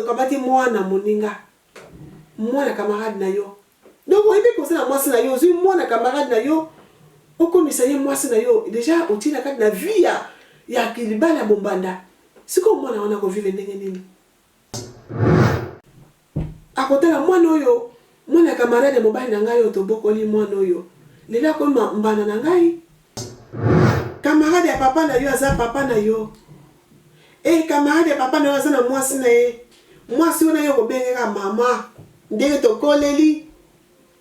donc abati mwana moninga mwana camarade na yo donc oyebi kosa na mwasi na yo ozwi mwana camarade na yo okomisa ye mwasi na yo déjà otina kati na vie ya kilibala bombanda siko mwana wana ko vivre ndenge nini akotala mwana oyo mwana camarade mobali na ngai otobokoli mwana oyo lela ko mbana na ngai camarade ya papa na yo aza papa na yo camarade ya papa na yo aza na mwasi na ye mwasi wana yo kobengeka mama ndenge tokoleli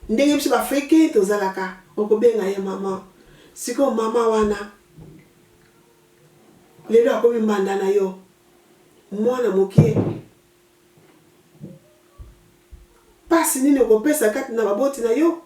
ndenge biso bafrike tozalaka okobenga ye mama siko mama wana lelo akomi mbanda na yo mwana mokie pasi nini okopesa kati na baboti na yo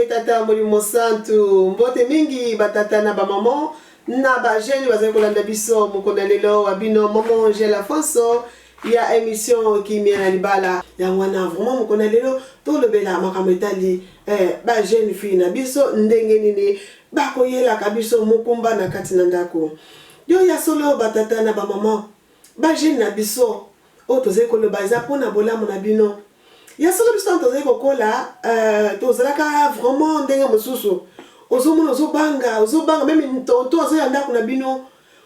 tata molimo santu mbote mingi batata na ba maman na ba jeune bazali kolanda biso mokona lelo wabino maman Angela Fonso ya émission Kimia na libala ya wana vraiment mokona lelo to lobela makambo etali ba jeune fille na biso ndenge nini bakoyela ka biso mokumba na kati na ndako yo ya solo batata na ba maman ba jeune na biso o tozali koloba eza pona bolamu na bino ya solo biso tozali kokola tozalaka vraiment ndenge mosusu ozomona ozobanga même tonton azoya ndako na bino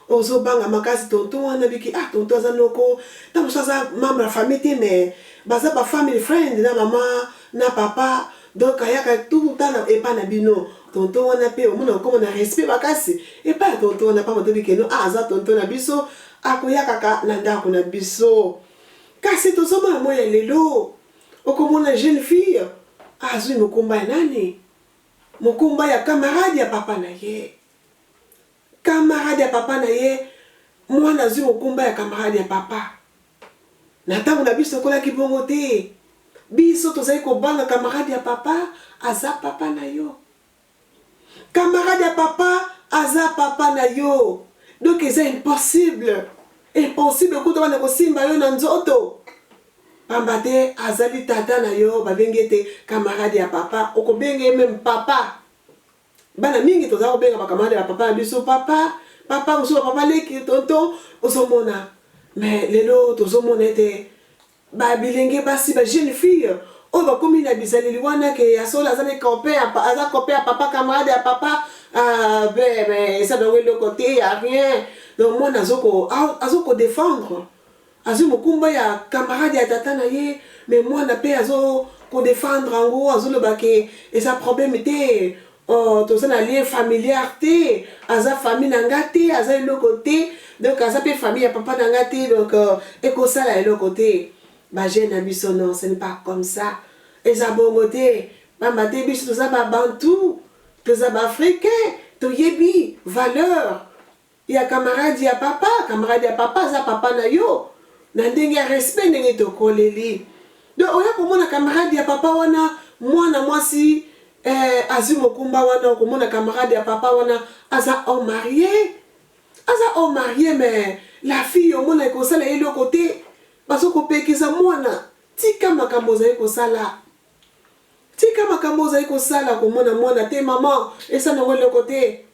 ozobanga makasi tonton wana biki tonton aza noko ntango mosusu aza membre ya famille te mais baza ba family friend na mama na papa donc ayaka tout le temps epa na bino tonton wana pe omona okoma na respect makasi epa ya tonton wana pa moto bikeno aza tonton na biso akoyakaka na ndako na biso kasi tozomona moya lelo okomona jeune fille azwi mokumba ya nani mokumba ya camarade ya papa na ye camarade ya papa na ye mwana azwi mokumba ya camarade ya papa na ntango na biso okolaki bongo te biso tozali kobanga camarade ya papa aza papa na yo camarade ya papa aza papa na yo donc eza impossible kuta wana kosimba yo na nzoto pamba te azali tata na yo babengi te camarade ya papa okobenge même papa bana mingi toza kobenga ba camarade ya papa na biso papa muso papa leki tonton ozomona mais lelo tozomona te ba bilenge basi ba jeune fille o ba komi na bizaleli wana ke ya sola azali aza copain ya papa camarade ya papa mais ça doit le côté y a rien donc moi azoko défendre azui mokumba ya camarade ya tata na ye mais moi na pe azo ko défendre en gros azo le baké et ça problème te to ça na lien familiar te aza famille na ngate aza le côté donc aza pe famille ya papa na ngate donc eko sala le côté ba jeune biso non ce n'est pas comme ça et ça bongo te mama te biso to ça ba bantu to ça ba africain to yebi valeur ya camarade ya papa za papa na yo na ndenge ya respect ndenge tokoleli donc oya komona camarade ya papa wana mwana mwasi azwi mokumba wana okomona camarade ya papa wana aza homme marié mais la fille omona ekosala ye eloko te bazokopekisa mwana tika makambo ozali kosala komona mwana te mama esa nango eloko te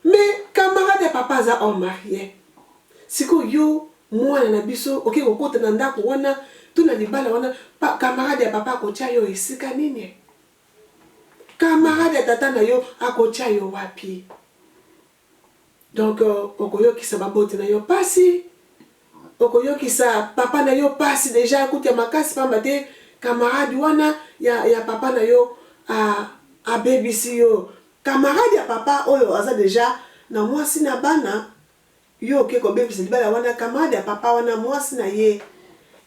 mais camarade ya papa aza homme marié siko yo mwana na biso oke kokota na ndako wana tuna libala wana camarade ya papa akotia yo esika nini camarade ya tata na yo akotia yo wapi donc okoyokisa babote na yo pasi okoyokisa papa na yo pasi déjà akuti ya makasi pamba te camarade wana ya papa na yo a baby si yo camarade ya papa oyo aza déjà na mwasi na bana yo ke ko baby si libala wana camarade ya papa wana mwasi na ye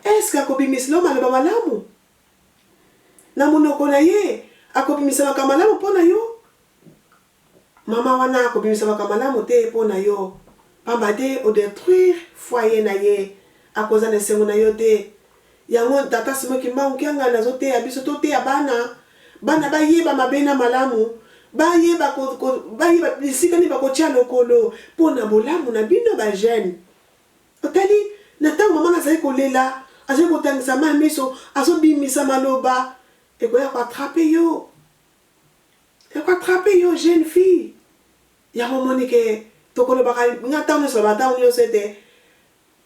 est-ce que ko bimislo maloba malamu na monoko na ye akobimisa makamalamu pona yo mama wana akobimisa makamalamu te pona yo pamba te o détruire foyer na ye akoza na sengo na yo te yango tata simoki mbangu kianga nazo te ya biso to te ya bana ba yeba mabena malamu ba yeba bisika ni bakotia lokolo pona bolamu na bino ba jeune otali na tango mama nazali kolela azali kotangisa miso azobimisa maloba ekoya ko attraper yo jeune fille ya momonike tokolo baka ngatano so batano yo sete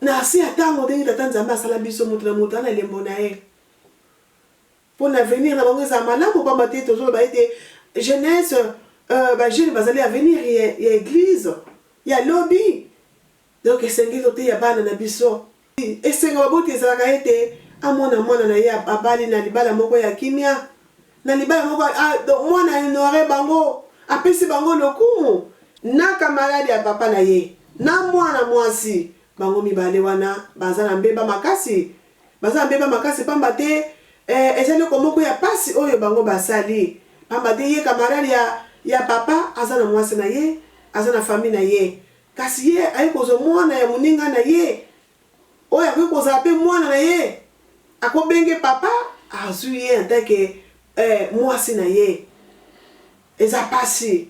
na si atango ndenge tata nzambe asala biso mutu na mutu na lembo na ye pour l'avenir na bango za malamu pamba te toujours ba ete jeunesse ba jeune bazali avenir ya église ya lobby donc esengi to te ya bana na biso esenga baboti ezalaka ete amona mwana na ye abali na libala moko ya kimia na libala moko mwana inore bango apesi bango lokumu na camarade ya papa na ye na mwana mwasi bango mibale wana baza na mbeba makasi pamba te ezali komoko ya pasi oyo bango basali pamba te ye camarade ya papa aza na mwasi na ye aza na famille na ye kasi ye ayi kozo mwana ya moninga na ye oyo akoki kozala mpe mwana na ye akobenge papa azwi ye antake mwasi na ye eza pasi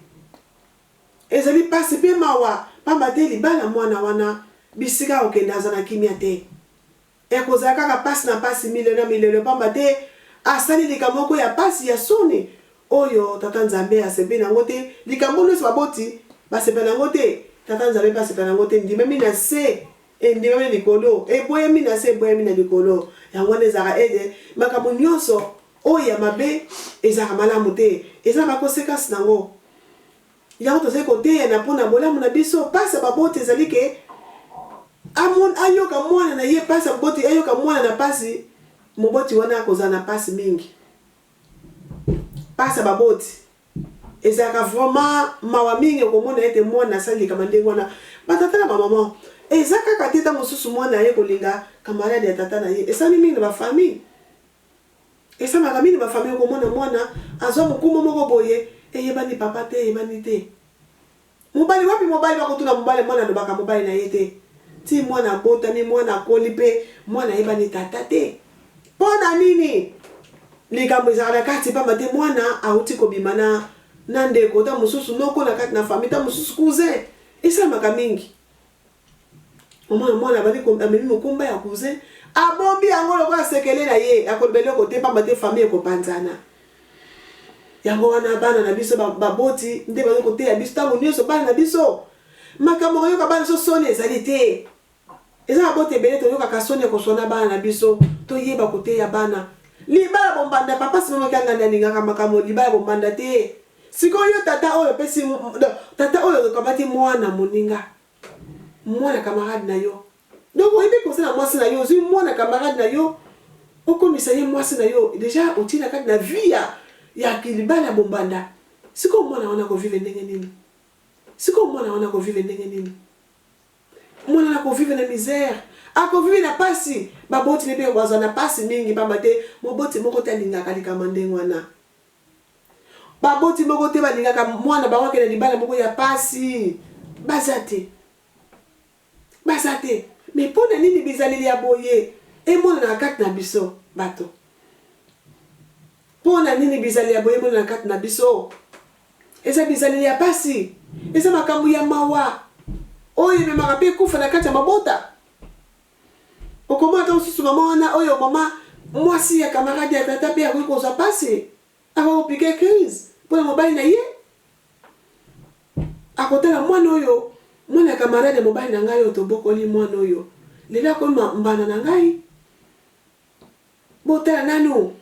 ezali pasi mpe mawa pamba te libala mwana wana bisika okende aza na kimia te ekozala kaka pasi na pasi milio pamba te asali likambo moko ya pasi ya soni oyo tata nzambe asepe nango te likambo nyonso baboti basepe nango te tata nzambe mpe asepe nango te ndimemi na se ndimemi likolo eboyemi na se eboyemi na likolo yango wana ezalaka ede makambo nyonso oyo ya mabe ezalaka malamu te eza na bakonsekansi nango yango tozali koteya na mpona bolamu na biso pasi ya baboti ezali ke ayoka mwana na ye pasi ya baboti ayoka mwana na pasi moboti wana akozala na pasi mingi pasi ya baboti ezalaka vraiment mawa mingi okomona ete mwana asali likambo ndenge wana batata na bamama eza kaka te ta mosusu mwana aye kolinga camarade ya tata na ye esali mingi na bafamille esamaka mingi na bafamille okomona mwana azwa mokumu moko boye eyebani papa te eyebani te mobali wapi mobali bakotuna mobali mwana alobaka mobali na ye te ti mwana abotami mwana akoli mpe mwana ayebani tata te mpona nini likambo ezalaka na kati pamba te mwana auti kobima na ndeko ta mosusu noko na kati na famille ta mosusu cousin esalamaka mingi mwana abandi amemi mokumba ya cousin abombi yango lokola asekele na ye akoloba eloko te pamba te famille ekopanzana yango wana bana na biso baboti nde bazo koteya biso ntango nyonso bana na biso makambo oyoka bana biso soni ezali te eza baboti ebele toyokaka soni ekosona bana na biso toyeba koteya bana libala bombanda papa simoki anganda alingaka makambo libala bombanda te sikoyo tata oyo pesi tata oyo okabati mwana moninga mwana camarade na yo donc oyebi kosala mwasi na yo ozwi mwana camarade na yo okomisa ye mwasi na yo deja otina kati na vie ya kilibala bombanda siko mwana wana kovive ndenge nini mwana na kovive na misère akovive na pasi baboti ne pe waza na pasi mingi pamba te moboti moko te alingaka likama ndenge wana baboti moko te balingaka mwana bawake na libala moko ya pasi baza te me mpona nini bizaleli ya boye emona na kati na biso bato mpona nini bizaleli ya boye emona na kati na biso eza bizaleli ya pasi eza makambo ya mawa oyo ememaka mpe kufa na kati ya mabota okomona ta mosusu mama wana oyo mama mwasi ya camarade ya tata mpe akoki kozwa pasi akokopike crise mpona mobali na ye akotala mwana oyo mwana ya camarade ya mobali na ngai oyo tobokoli mwana oyo lelo akomi mbana na ngai botala nanu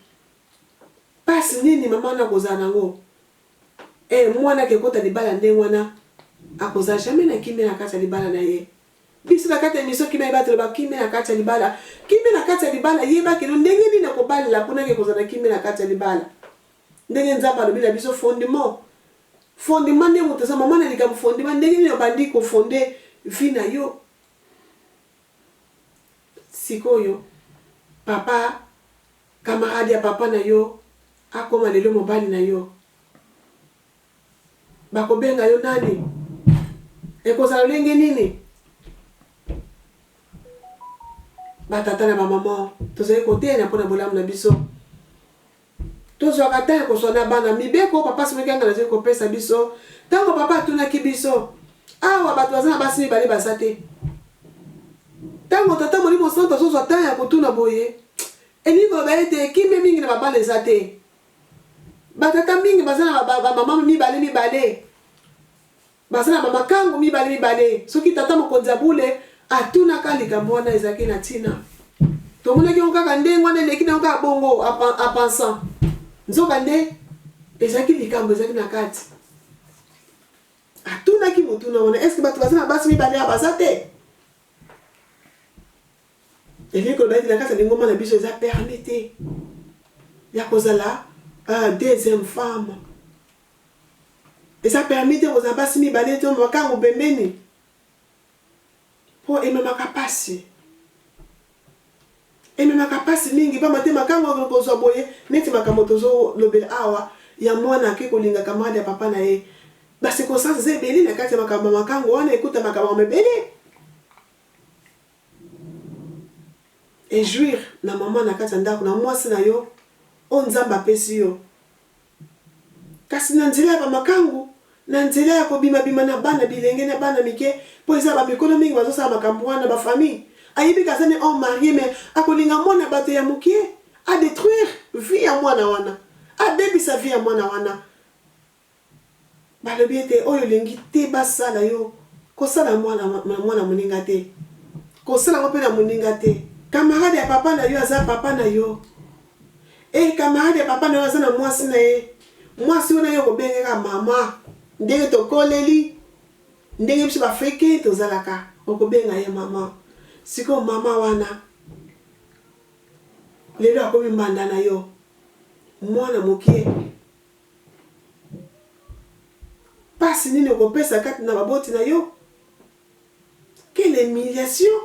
pasi nini mama wana akozala nango mwana akekota libala ndenge wana akozala jamais na kimia na kati ya libala na ye biso na kati ya miso kimia yeba toloba kimia na kati ya libala yebaki no ndenge nini akobalela mpona ake kozala na kimia na kati ya libala ndenge nzamba alobi na biso fondement fondement nde moto aza mama na likambo fondement ndenge nini obandi kofonde vi na yo sikoyo papa camarade ya papa na yo akoma lelo mobali na yo bakobenga yo nani ekozala lolenge nini batata na bamama tozali koteya mpona bolamu na biso tozwaka ntango kozwa na bana mibeko papa simekanga nazali kopesa biso ntango papa atunaki biso awa bato baza na basi mibale baza te ntango tata molimo santo azozwa ntango ya kotuna boye elingi koloba ete kimbe mingi na babana eza te batata mingi baza na bamama mibale baza na bamakango mibale soki tata mokonzi ya bule atunaka likambo wana ezalaki na ntina tomonaki yango kaka ndenge wana eleki na yango kaka bongo apensan nzoka nde ezalaki likambo ezalaki na kati atunaki motuna wana eske bato baza na basi mibale ya baza te elingi koloba ete na kati ya lingoma na biso eza permis te ya kozala deuxième femme eza permis te kozala basi mibale to makango pembeni po ememaka pasi mingi pamba te makango kozwa boye neti makambo tozolobela awa ya mwana ake kolinga camarade ya papa na ye bacirconstance eza ebele na kati ya makango wana ekuta makambo mebele ejuire na mama na kati ya ndako na mwasi na yo o nzambe apesi yo kasi na nzela ya bamakangu na nzela ya kobimabima na bana bilenge na bana mike po eza bamikolo mingi bazosala makambo wana bafamille ayebi kaza ne homme marié mais akolinga mwana bato ya mokie adétruire vie ya mwana wana abebisa vie ya mwana wana balobi ete oyo olingi te basala yo kosala mwana moninga te kosala ngo mpe na moninga te camarade ya papa na yo aza papa na yo camarade ya papa na yo aza na mwasi na ye mwasi wana yo kobengeka mama ndenge tokoleli ndenge biso bafrike tozalaka okobenga ye mama siko mama wana lelo akomi mbanda na yo mwana mokie pasi nini okopesa kati na baboti na yo quelle humiliation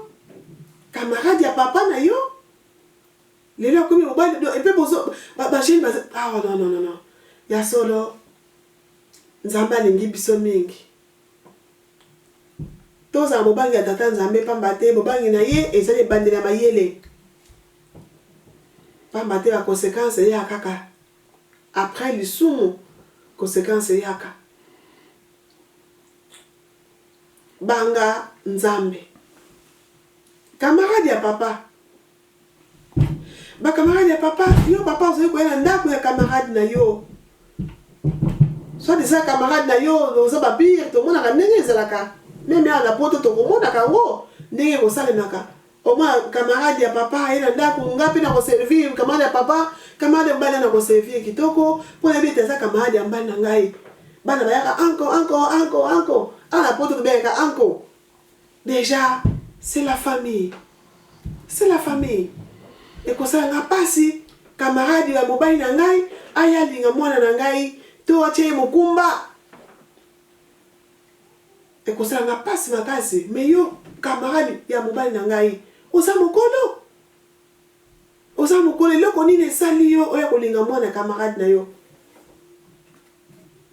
camarade ya papa na yo lelo akomi mobali epe bozo bajeni baza non ya solo nzambe alingi biso mingi tozala bobangi ya tata nzambe pamba te bobangi na ye ezali ebandeli ya mayele pamba te baconséquence eya kaka après lisumu conséquence eyaka banga nzambe camarade ya papa bacamarade ya papa yo papa ozali koya na ndako ya camarade na yo soit déjà camarade na yo oza babire tomonaka ndenge ezalaka meme awa na poto tokomonaka yango ndenge ekosalemaka omwa camarade ya papa aye na ndako nga mpe na koservir camarade ya papa camarade ya mobali na koservir kitoko mpona yebi ete aza camarade ya mobali na ngai bana bayaka anko awa na poto tobengaka anko déjà c'est la famille ekosalanga mpasi camarade ya mobali na ngai aya alinga mwana na ngai to atie ye mokumba ekosalanga mpasi makasi me yo camarade ya mobali na ngai oza mokolo eloko nini esali yo oya kolinga mwana camarade na yo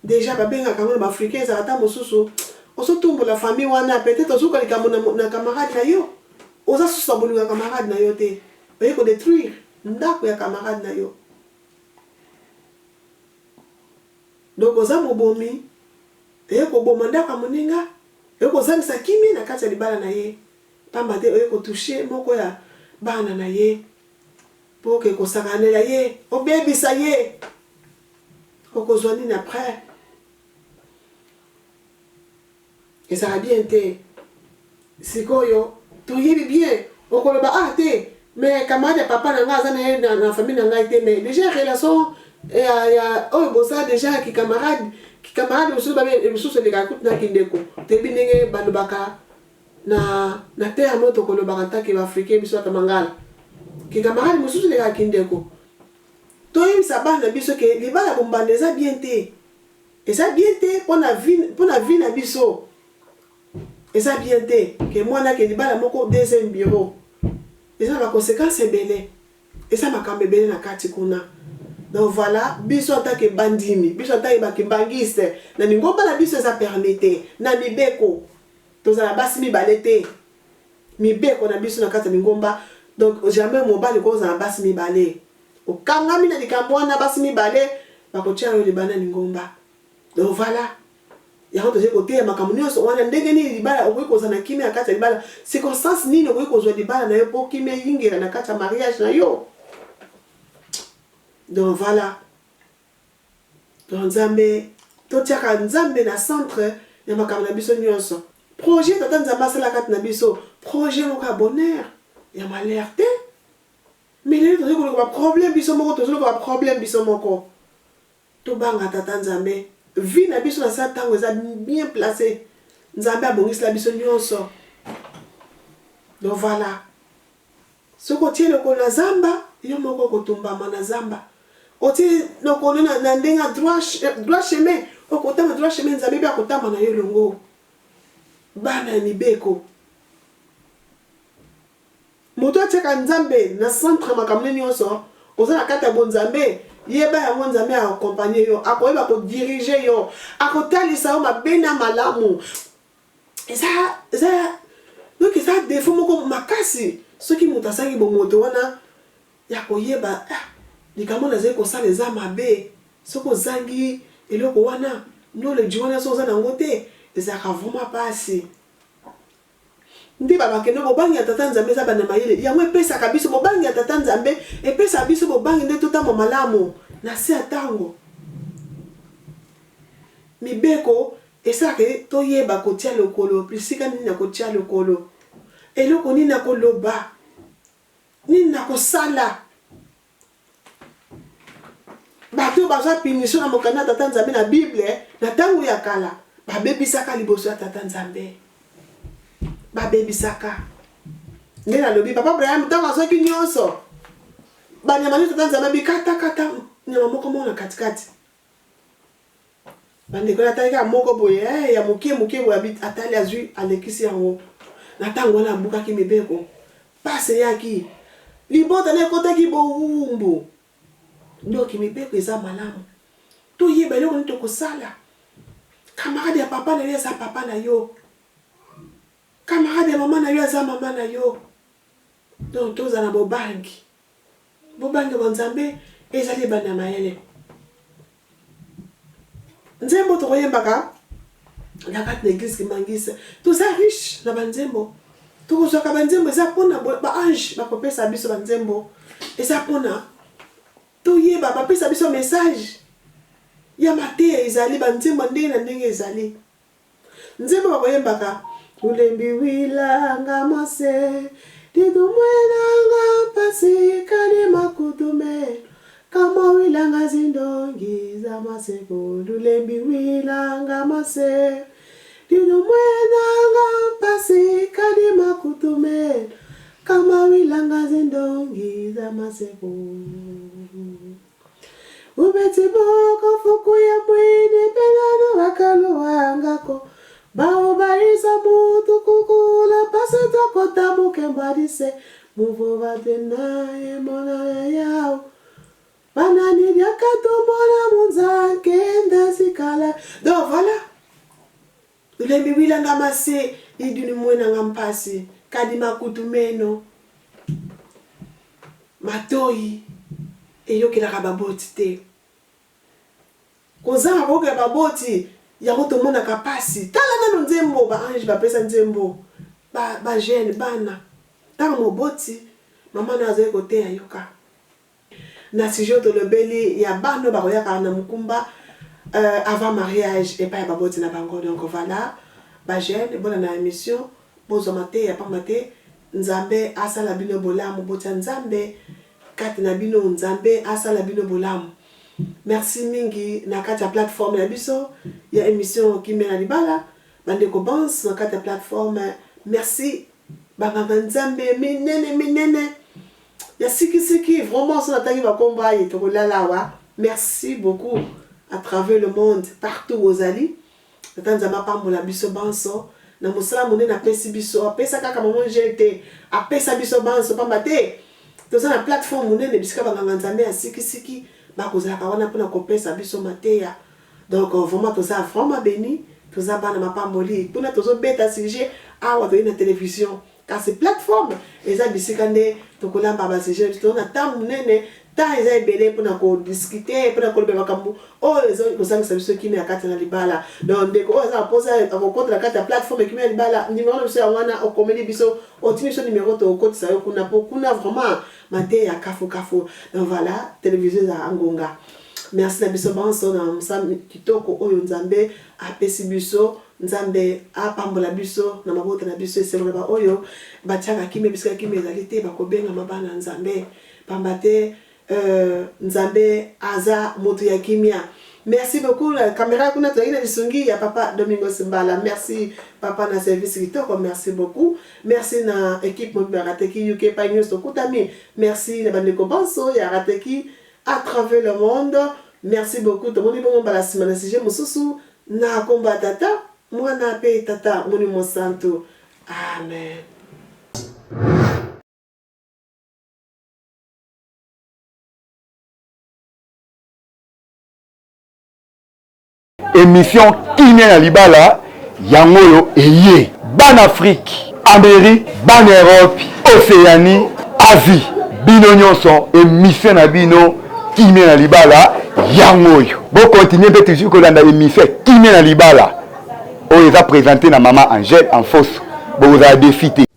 déjà babengaka yango na baafricain ezala ata mosusu ozotumbola famille wana peut-être ozuka likambo na camarade na yo oza susu na bolinga camarade na yo te oye kodétruire ndako ya camarade na yo donc oza mobomi oye koboma ndako ya moninga oye kozangisa kimi na kati ya libala na ye pamba te oye kotouche moko ya bana na ye mpo oke kosakanela ye obebisa ye okozwa nini après ezala bien te sikoyo toyebi bien okoloba te mais camarade ya papa na ngai aza na ye na famille na ngai te mais déjà relation ya oyo boza déjà kikamarade mosusu elekaka kutu na kindeko toyebi ndenge balobaka na terme oyo tokolobaka ntaki baafrikain biso ata mangala kikamarade mosusu elekaka kindeko toyebisa bana biso ke libala bombanda eza bien te. Eza bien te mpona vie na biso. Eza bien te ke mwana ke libala moko deuxième bureau. Eza na conséquence ebele. Eza makambo ebele na kati kuna. Donc voilà, biso atake bandimi, biso atake bakimbangiste, na ningomba na biso eza permete, na mibeko. Tozala basi mibale te. Mibeko na biso na kati ningomba. Donc jamais mobali ko za basi mibale. Okangami na likambo wana basi mibale, bakotia yo libana ningomba. Donc voilà. Ya hoto je kote makambo nyonso wana ndenge ni libala okoki kozana kimia na kati ya libala. Circonstance nini okoki kozwa libala na yo po kimia yingira na kati ya mariage na yo. Donc voilà. Donc Nzambe, totiaka Nzambe na centre ya makambo na biso nyonso. Projet tata Nzambe asala kati na biso, projet moko ya bonheur, ya malheur te. Mais lelo tozo ko ba problème biso moko, tozo ko ba problème biso moko. To banga tata Nzambe, vie na biso na sa tango eza bien placé. Nzambe abongisi la biso nyonso. Donc voilà. Soko tie le ko na zamba, yo moko ko tumbama na zamba. Oti lokolo na ndenga droit chemin okotama droit chemin Nzambe bia kotama na yo longo bana mibeko moto ateka Nzambe na centre makamne nyonso ozana kata bo Nzambe yeba yango Nzambe a accompagner yo akoyeba ko diriger yo akotalisa yo mabena malamu donc ça défaut moko makasi soki mutasaki bo moto wana ya koyeba likambo nazali kosala eza mabe soko zangi eloko wana ndole jiwana so zana ngote ezaka vraiment pasi ndi baba keno bobangi ya tata Nzambe za bana mayele yango epesa kabiso bobangi ya tata Nzambe epesa biso bobangi nde totamo malamu na se atango mibeko esake toyeba kotia lokolo pisika nini na kotia lokolo eloko nini na koloba nini na kosala bato bazwa punition na mokanda tata Nzambe na Bible na tango ya kala babebisaka liboso ya tata Nzambe babebisaka ndena lobi papa Abraham tango azoki nyonso banyama ni tata Nzambe bikata nyama moko mona katikati bande ko nataka moko boye ya mukie boye abit atali azui alekisi yango na tango na buka ki mibeko pase yaki libota na kotaki bowumbu ndoki mibeko eza malamu toyeba eloko nini tokosala camarade ya papa na yo eza papa na yo camarade ya mama na yo eza mama na yo donc tozala bobangi wa Nzambe ezali bana mayele nzembo tokoyembaka na kati na église kimangisa toza riche na banzembo tokozwaka banzembo eza mpona baange bakopesa biso banzembo eza mpona toyeba bapesa biso message ya mateya ezali banzembo ndenge na ndenge ezali nzembo bakoyembaka ulembi wilanga mose tidumwenanga pasi kani makutume kama wilanga zindongi za maseko ulembi wilanga mose tidumwenanga pasi kani makutume kama wilanga zindongi za maseko ubeti boko fuku ya mwini penano wakalo wangako bao barisa mutu kukula paseta kota mukembadise muvo batena emona yao banani diakato mona munzake ndasikala donc voilà ulembi wilanga mase iduni mwena ngampasi kadi makutumeno matoi eyokelaka baboti te kozanga koyoka baboti yango tomonaka pasi tala nano nzembo baange bapesa nzembo bagene bana tala moboti mama na azali koteya yoka na sujet tolobeli ya bana bakoyaka na mukumba avant mariage epai ya baboti na bango donc voilà bagene bona na émission bozoma te ya pamba te Nzambe asala bino bolamu botya Nzambe kati na bino Nzambe asala bino bolamu. Merci mingi na kati ya plateforme na biso ya émission Kimia na Libala bandeko bons na kati ya plateforme. Merci banganga Nzambe minene ya siki vraiment son atangi ba combat et to la wa. Merci beaucoup à travers le monde partout aux ali. Tanzama pambola biso banso na musala mone na pesi biso apesa kaka maman j'étais apesa biso banso pambate. To ça na plateforme mone ne bisika banganga nzambe ya siki ba kozala ka wana pona kopesa biso mateya. Donc vraiment to ça vraiment béni. To ça bana mapamboli pona to zo beta sujet awa to na télévision. Car ces plateformes, les abisikande, to kolamba ba sujet, to na tam nene, ta eza belé pour discuter, pour na kolbe bakambu. Oh les autres kozanga sabiso kimi akati na libala. Donc dès ko za posa au compte la carte plateforme kimi na libala, numéro biso wana o komeli biso, o timi so numéro to compte sa yo kuna po kuna vraiment mate ya kafo. Donc voilà, télévision za Angonga. Merci na biso banso na msam kitoko oyo nzambe apesi biso. Nzambe apambola biso na mabota na biso esembola ba oyo batiaka kimia bisika kimia ezali te bakobenga mabana nzambe pambate nzambe aza moto ya kimia. Merci beaucoup la caméra kuna toyina lisungi ya papa Domingos Mbala. Merci papa na service kitoko, merci beaucoup. Merci na équipe mo barateki UK pa news tokutami. Merci na bandeko banso ya rateki à travers le monde. Merci beaucoup to moni bongo bala simana sije mususu na komba tata. Mwana pe tata Monimo Santo. Amen. Émission Kimia na libala yangoyo eye ban Afrique, Amérique, ban Europe, Océanie, Asie. Bino nyonso émission na bino Kimia na libala yangoyo. Bon continuer peut toujours kolanda émission Kimia na libala. On les a présenté na maman Angèle en fausse. Bon, vous avez défité.